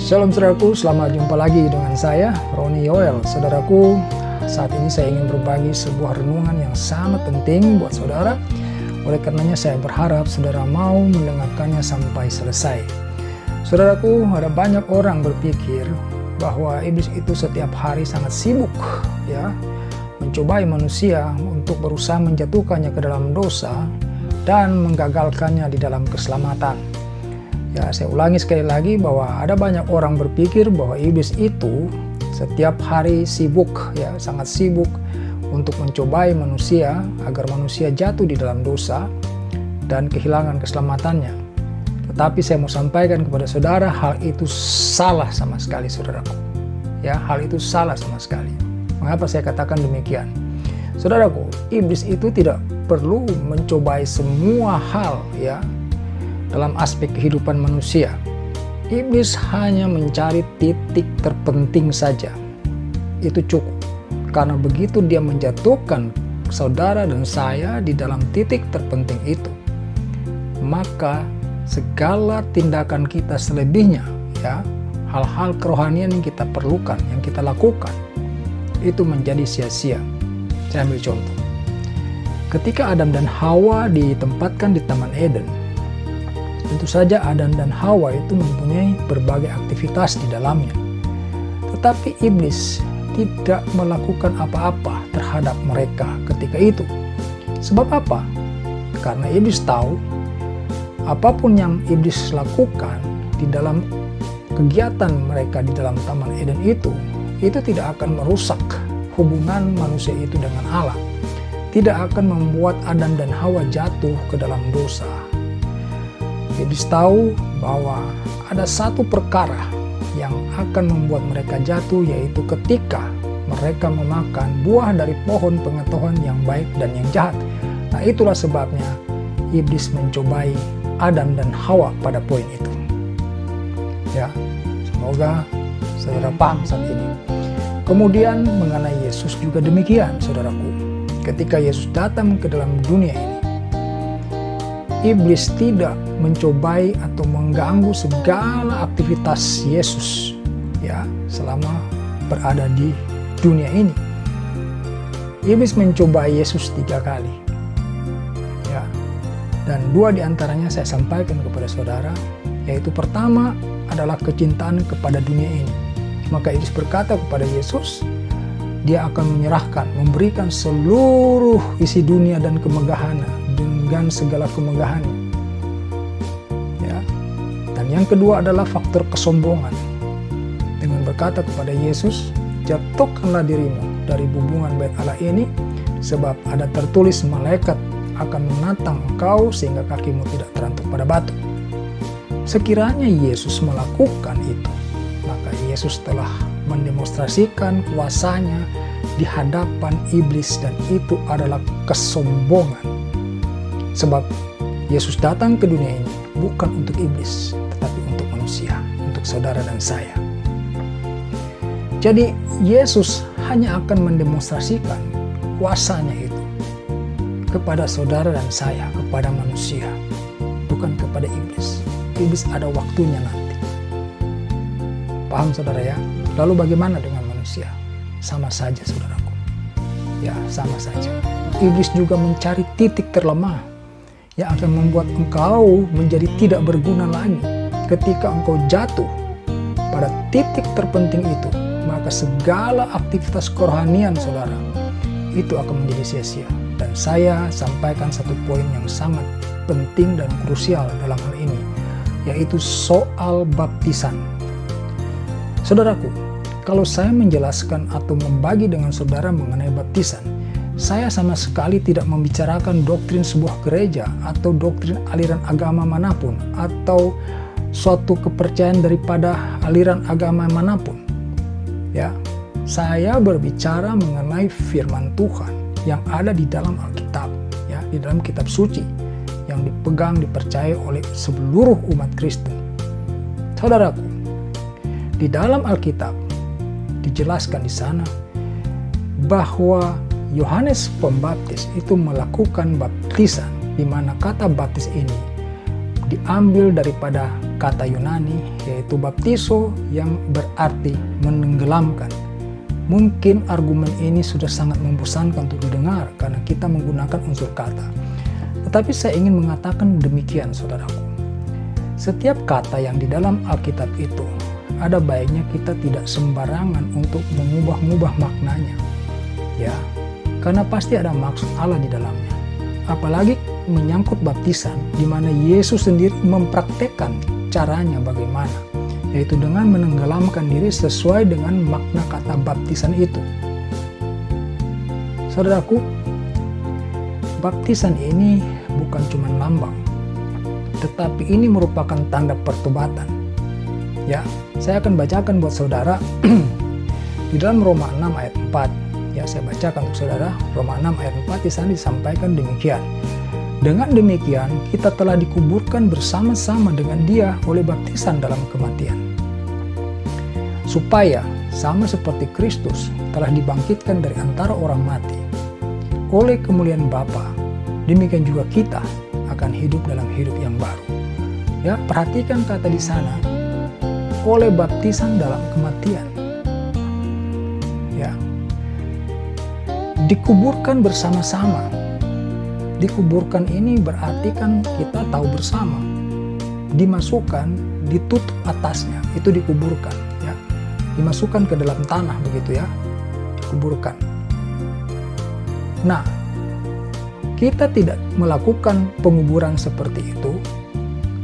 Shalom saudaraku, selamat jumpa lagi dengan saya, Roni Yoel. Saudaraku, saat ini saya ingin berbagi sebuah renungan yang sangat penting buat saudara. Oleh karenanya saya berharap saudara mau mendengarkannya sampai selesai. Saudaraku, ada banyak orang berpikir bahwa iblis itu setiap hari sangat sibuk ya, mencobai manusia untuk berusaha menjatuhkannya ke dalam dosa dan menggagalkannya di dalam keselamatan. Ya, saya ulangi sekali lagi bahwa ada banyak orang berpikir bahwa iblis itu setiap hari sibuk, ya sangat sibuk untuk mencobai manusia agar manusia jatuh di dalam dosa dan kehilangan keselamatannya. Tetapi saya mau sampaikan kepada saudara, hal itu salah sama sekali, saudaraku. Ya, hal itu salah sama sekali. Mengapa saya katakan demikian? Saudaraku, iblis itu tidak perlu mencobai semua hal ya dalam aspek kehidupan manusia. Iblis hanya mencari titik terpenting saja. Itu cukup. Karena begitu dia menjatuhkan saudara dan saya di dalam titik terpenting itu, maka segala tindakan kita selebihnya ya, hal-hal kerohanian yang kita perlukan, yang kita lakukan, itu menjadi sia-sia. Saya ambil contoh. Ketika Adam dan Hawa ditempatkan di Taman Eden, tentu saja Adam dan Hawa itu mempunyai berbagai aktivitas di dalamnya. Tetapi iblis tidak melakukan apa-apa terhadap mereka ketika itu. Sebab apa? Karena iblis tahu apapun yang iblis lakukan di dalam kegiatan mereka di dalam Taman Eden itu tidak akan merusak hubungan manusia itu dengan Allah. Tidak akan membuat Adam dan Hawa jatuh ke dalam dosa. Iblis tahu bahwa ada satu perkara yang akan membuat mereka jatuh, yaitu ketika mereka memakan buah dari pohon pengetahuan yang baik dan yang jahat. Nah, itulah sebabnya iblis mencobai Adam dan Hawa pada poin itu. Ya, semoga saudara paham saat ini. Kemudian mengenai Yesus juga demikian, saudaraku. Ketika Yesus datang ke dalam dunia ini, iblis tidak mencobai atau mengganggu segala aktivitas Yesus ya selama berada di dunia ini. Iblis mencobai Yesus 3 kali ya, dan 2 diantaranya saya sampaikan kepada saudara, yaitu pertama adalah kecintaan kepada dunia ini. Maka iblis berkata kepada Yesus, dia akan menyerahkan, memberikan seluruh isi dunia dan kemegahannya dengan segala kemegahannya. Ya. Dan yang kedua adalah faktor kesombongan. Dengan berkata kepada Yesus, jatuhkanlah dirimu dari bubungan bait Allah ini, sebab ada tertulis malaikat akan menatang engkau sehingga kakimu tidak terantuk pada batu. Sekiranya Yesus melakukan itu, maka Yesus telah mendemonstrasikan kuasanya di hadapan iblis, dan itu adalah kesombongan. Sebab Yesus datang ke dunia ini bukan untuk iblis, tetapi untuk manusia, untuk saudara dan saya. Jadi Yesus hanya akan mendemonstrasikan kuasanya itu kepada saudara dan saya, kepada manusia, bukan kepada iblis. Iblis ada waktunya nanti. Paham saudara ya? Lalu bagaimana dengan manusia? Sama saja saudaraku. Ya, sama saja. Iblis juga mencari titik terlemah yang akan membuat engkau menjadi tidak berguna lagi. Ketika engkau jatuh pada titik terpenting itu, maka segala aktivitas kerohanian saudara itu akan menjadi sia-sia. Dan saya sampaikan satu poin yang sangat penting dan krusial dalam hal ini, yaitu soal baptisan. Saudaraku, kalau saya menjelaskan atau membagi dengan saudara mengenai baptisan, saya sama sekali tidak membicarakan doktrin sebuah gereja atau doktrin aliran agama manapun atau suatu kepercayaan daripada aliran agama manapun. Ya, saya berbicara mengenai firman Tuhan yang ada di dalam Alkitab, ya, di dalam kitab suci yang dipegang, dipercaya oleh seluruh umat Kristen. Saudaraku, di dalam Alkitab dijelaskan di sana bahwa Yohanes Pembaptis itu melakukan baptisan, di mana kata baptis ini diambil daripada kata Yunani yaitu baptizo yang berarti menenggelamkan. Mungkin argumen ini sudah sangat membosankan untuk didengar karena kita menggunakan unsur kata. Tetapi saya ingin mengatakan demikian, saudaraku. Setiap kata yang di dalam Alkitab itu, ada baiknya kita tidak sembarangan untuk mengubah-ubah maknanya. Ya, karena pasti ada maksud Allah di dalamnya. Apalagi menyangkut baptisan, di mana Yesus sendiri mempraktekkan caranya bagaimana, yaitu dengan menenggelamkan diri sesuai dengan makna kata baptisan itu. Saudaraku, baptisan ini bukan cuma lambang, tetapi ini merupakan tanda pertobatan. Ya, saya akan bacakan buat saudara di dalam Roma 6 ayat 4. Ya, saya bacakan untuk saudara. Roma 6 ayat 4 di sana disampaikan demikian. Dengan demikian, kita telah dikuburkan bersama-sama dengan Dia oleh baptisan dalam kematian, supaya sama seperti Kristus telah dibangkitkan dari antara orang mati oleh kemuliaan Bapa, demikian juga kita akan hidup dalam hidup yang baru. Ya, perhatikan kata di sana, oleh baptisan dalam kematian. Ya, dikuburkan bersama-sama. Dikuburkan ini berarti kan kita tahu bersama. Dimasukkan, ditutup atasnya, itu dikuburkan. Ya, dimasukkan ke dalam tanah begitu ya, dikuburkan. Nah, kita tidak melakukan penguburan seperti itu,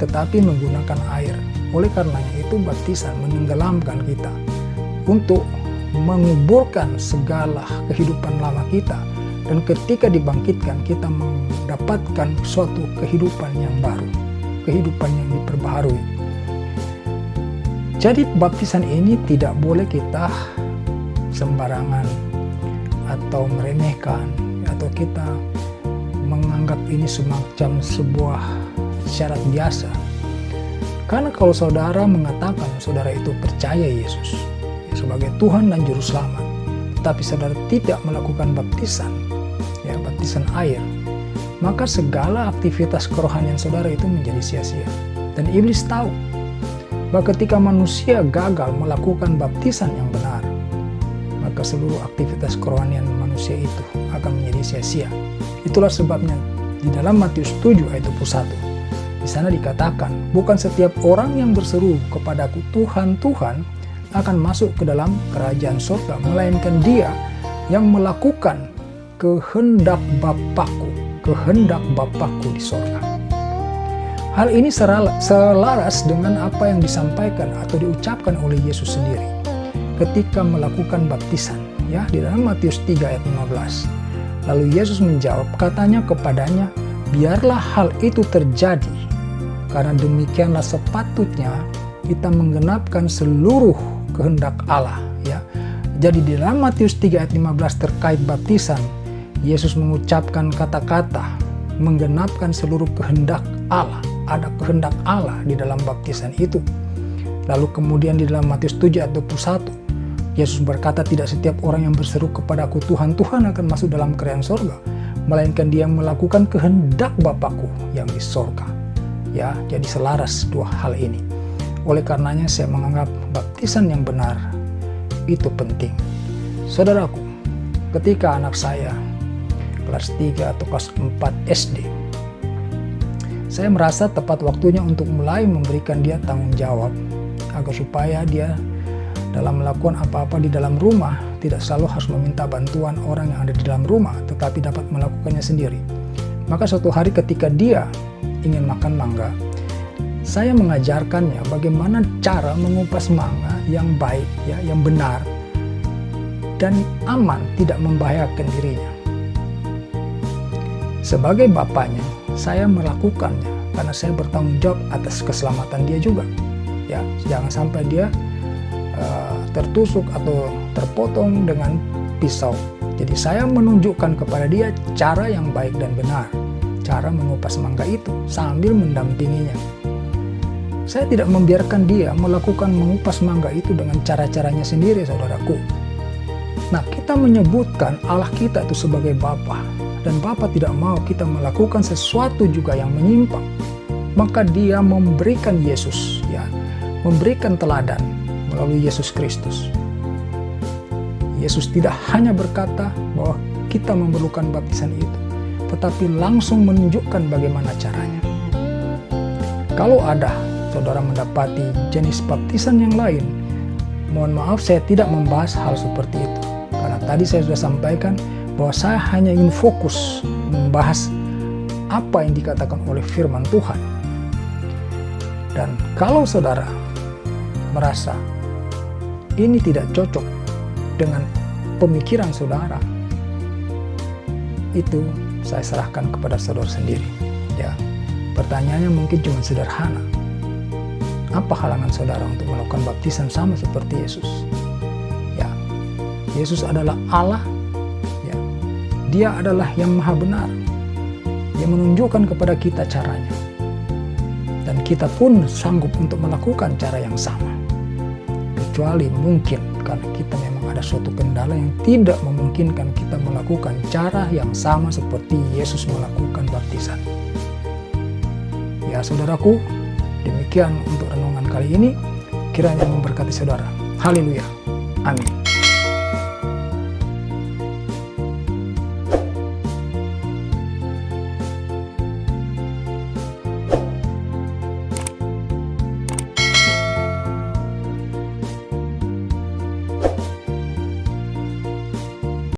tetapi menggunakan air. Oleh karenanya itu baptisan menenggelamkan kita untuk menguburkan segala kehidupan lama kita, dan ketika dibangkitkan kita mendapatkan suatu kehidupan yang baru, kehidupan yang diperbaharui. Jadi baptisan ini tidak boleh kita sembarangan atau meremehkan, atau kita menganggap ini semacam sebuah syarat biasa. Karena kalau saudara mengatakan saudara itu percaya Yesus sebagai Tuhan dan Juru Selamat, tetapi saudara tidak melakukan baptisan, ya baptisan air, maka segala aktivitas kerohanian saudara itu menjadi sia-sia. Dan iblis tahu bahwa ketika manusia gagal melakukan baptisan yang benar, maka seluruh aktivitas kerohanian manusia itu akan menjadi sia-sia. Itulah sebabnya di dalam Matius 7 ayat 21, di sana dikatakan, bukan setiap orang yang berseru kepadaku Tuhan, Tuhan akan masuk ke dalam kerajaan surga, melainkan dia yang melakukan kehendak Bapakku di surga. Hal ini selaras dengan apa yang disampaikan atau diucapkan oleh Yesus sendiri ketika melakukan baptisan, ya, di dalam Matius 3 ayat 15. Lalu Yesus menjawab, katanya kepadanya, biarlah hal itu terjadi, karena demikianlah sepatutnya kita menggenapkan seluruh kehendak Allah. Ya, jadi di dalam Matius 3 ayat 15 terkait baptisan, Yesus mengucapkan kata-kata menggenapkan seluruh kehendak Allah. Ada kehendak Allah di dalam baptisan itu. Lalu kemudian di dalam Matius 7 ayat 21, Yesus berkata, tidak setiap orang yang berseru kepadaku Tuhan, Tuhan akan masuk dalam kerajaan surga, melainkan dia yang melakukan kehendak Bapakku yang di surga. Ya, jadi selaras dua hal ini. Oleh karenanya saya menganggap baptisan yang benar itu penting. Saudaraku, ketika anak saya kelas 3 atau kelas 4 SD, saya merasa tepat waktunya untuk mulai memberikan dia tanggung jawab, agar supaya dia dalam melakukan apa-apa di dalam rumah tidak selalu harus meminta bantuan orang yang ada di dalam rumah, tetapi dapat melakukannya sendiri. Maka suatu hari ketika dia ingin makan mangga, saya mengajarkannya bagaimana cara mengupas mangga yang baik, ya, yang benar dan aman, tidak membahayakan dirinya. Sebagai bapaknya, saya melakukannya karena saya bertanggung jawab atas keselamatan dia juga. Ya, jangan sampai dia tertusuk atau terpotong dengan pisau. Jadi saya menunjukkan kepada dia cara yang baik dan benar, cara mengupas mangga itu sambil mendampinginya. Saya tidak membiarkan dia melakukan mengupas mangga itu dengan cara-caranya sendiri, saudaraku. Nah, kita menyebutkan Allah kita itu sebagai Bapa, dan Bapa tidak mau kita melakukan sesuatu juga yang menyimpang. maka dia memberikan Yesus, ya, memberikan teladan melalui Yesus Kristus. Yesus tidak hanya berkata bahwa kita memerlukan baptisan itu, tetapi langsung menunjukkan bagaimana caranya. Kalau ada saudara mendapati jenis baptisan yang lain, mohon maaf saya tidak membahas hal seperti itu. Karena tadi saya sudah sampaikan bahwa saya hanya ingin fokus membahas apa yang dikatakan oleh firman Tuhan. Dan kalau saudara merasa ini tidak cocok dengan pemikiran saudara, itu saya serahkan kepada saudara sendiri. Ya, pertanyaannya mungkin cuma sederhana. Apa halangan saudara untuk melakukan baptisan sama seperti Yesus? Ya, Yesus adalah Allah. Ya, Dia adalah yang maha benar. Dia menunjukkan kepada kita caranya. Dan kita pun sanggup untuk melakukan cara yang sama. Kecuali mungkin karena kita memang ada suatu kendala yang tidak memungkinkan kita melakukan cara yang sama seperti Yesus melakukan baptisan. Ya saudaraku, demikian untuk renungan kali ini. Kiranya memberkati saudara. Haleluya. Amin.